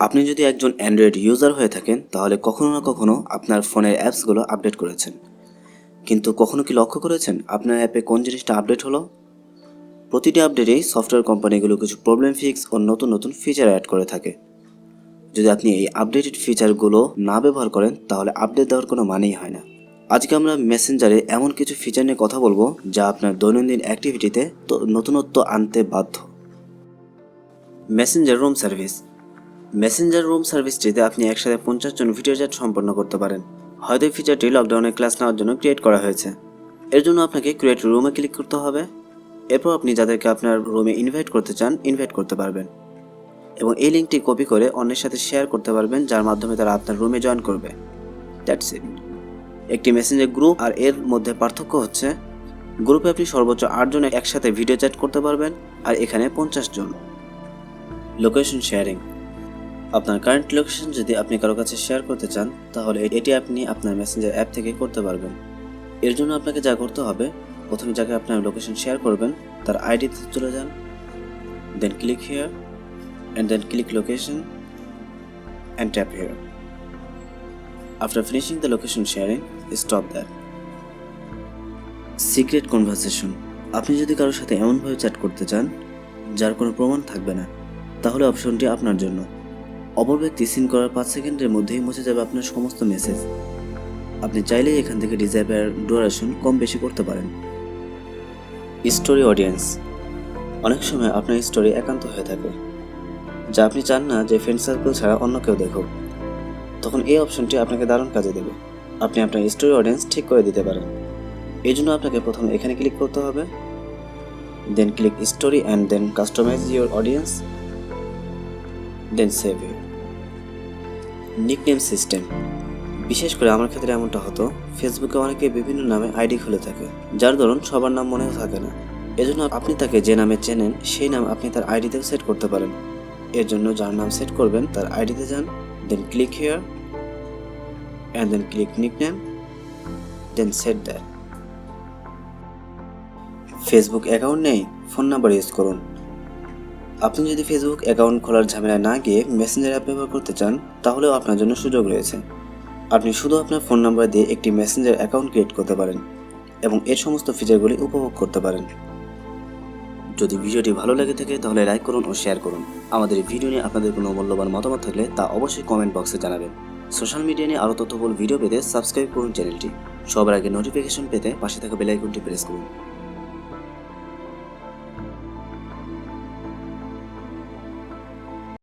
আপনি যদি একজন অ্যান্ড্রয়েড ইউজার হয়ে থাকেন তাহলে কখনো না কখনো আপনার ফোনের অ্যাপসগুলো আপডেট করেছেন, কিন্তু কখনো কি লক্ষ্য করেছেন আপনার অ্যাপে কোন জিনিসটা আপডেট হলো? প্রতিটি আপডেটেই সফটওয়্যার কোম্পানিগুলো কিছু প্রবলেম ফিক্স ও নতুন নতুন ফিচার অ্যাড করে থাকে। যদি আপনি এই আপডেটেড ফিচারগুলো না ব্যবহার করেন তাহলে আপডেট দেওয়ার কোনো মানেই হয় না। আজকে আমরা মেসেঞ্জারে এমন কিছু ফিচার নিয়ে কথা বলবো যা আপনার দৈনন্দিন অ্যাক্টিভিটিতে নতুনত্ব আনতে বাধ্য। Messenger room service. Messenger room সার্ভিসটিতে আপনি একসাথে 50 জন ভিডিও চ্যাট সম্পন্ন করতে পারেন। হয়তো এই ফিচারটি লকডাউনে ক্লাস নেওয়ার জন্য ক্রিয়েট করা হয়েছে। এর জন্য আপনাকে ক্রিয়েট রুমে ক্লিক করতে হবে। এরপর আপনি যাদেরকে আপনার রুমে ইনভাইট করতে চান ইনভাইট করতে পারবেন এবং এই লিঙ্কটি কপি করে অন্যের সাথে শেয়ার করতে পারবেন, যার মাধ্যমে তারা আপনার রুমে জয়েন করবে। That's it. একটি মেসেঞ্জার গ্রুপ আর এর মধ্যে পার্থক্য হচ্ছে গ্রুপে আপনি সর্বোচ্চ 8 জন একসাথে ভিডিও চ্যাট করতে পারবেন, আর এখানে 50 জন। Location sharing. আপনার কারেন্ট লোকেশন যদি আপনি কারো কাছে শেয়ার করতে চান তাহলে এটি আপনি আপনার মেসেঞ্জার অ্যাপ থেকে করতে পারবেন। এর জন্য আপনাকে যা করতে হবে, প্রথমে যাকে আপনার লোকেশন শেয়ার করবেন তার আইডিতে চলে যান, then click here and then click location and tap here. After finishing the location sharing, stop that. Secret conversation. আপনি যদি কারোর সাথে এমনভাবে চ্যাট করতে চান যার কোনো প্রমাণ থাকবে না, তাহলে অপশনটি আপনার জন্য। অপর ব্যক্তি সিন করার 5 সেকেন্ডের মধ্যেই মুছে যাবে আপনার সমস্ত মেসেজ। আপনি চাইলেই এখান থেকে ডিসঅ্যাপিয়ার ডিউরেশন কম বেশি করতে পারেন। Story audience. অনেক সময় আপনার স্টোরি একান্ত হয়ে থাকে যা আপনি চান না যে ফ্রেন্ড সার্কেল ছাড়া অন্য কেউ দেখুক, তখন এই অপশনটি আপনাকে দারুণ কাজে দেবে। আপনি আপনার স্টোরি অডিয়েন্স ঠিক করে দিতে পারেন। এই জন্য আপনাকে প্রথমে এখানে ক্লিক করতে হবে, then click story and then customise your audience, then save it. Nickname system. বিশেষ করে আমার ক্ষেত্রে এমনটা হতো, ফেসবুকে অনেকে বিভিন্ন নামে আইডি খুলে থাকে, যার ধরুন সবার নাম মনেও থাকে না। এজন্য আপনি তাকে যে নামে চেনেন সেই নাম আপনি তার আইডিতেও সেট করতে পারেন। এর জন্য যার নাম সেট করবেন তার আইডিতে যান, then click here and then click nickname, then set that. Facebook account নেই, ফোন নাম্বার ইউজ করুন। আপনি যদি ফেসবুক অ্যাকাউন্ট খোলার ঝামেলা না গিয়ে মেসেঞ্জার অ্যাপ ব্যবহার করতে চান তাহলেও আপনার জন্য সুযোগ রয়েছে। আপনি শুধু আপনার ফোন নাম্বার দিয়ে একটি মেসেঞ্জার অ্যাকাউন্ট ক্রিয়েট করতে পারেন এবং এর সমস্ত ফিচারগুলি উপভোগ করতে পারেন। যদি ভিডিওটি ভালো লেগে থাকে তাহলে লাইক করুন ও শেয়ার করুন। আমাদের এই ভিডিও নিয়ে আপনাদের কোনো মূল্যবান মতামত থাকলে তা অবশ্যই কমেন্ট বক্সে জানাবেন। সোশ্যাল মিডিয়া নিয়ে আরও তথ্যবহুল ভিডিও পেতে সাবস্ক্রাইব করুন চ্যানেলটি। সবার আগে নোটিফিকেশন পেতে পাশে থাকা বেল আইকনটি প্রেস করুন।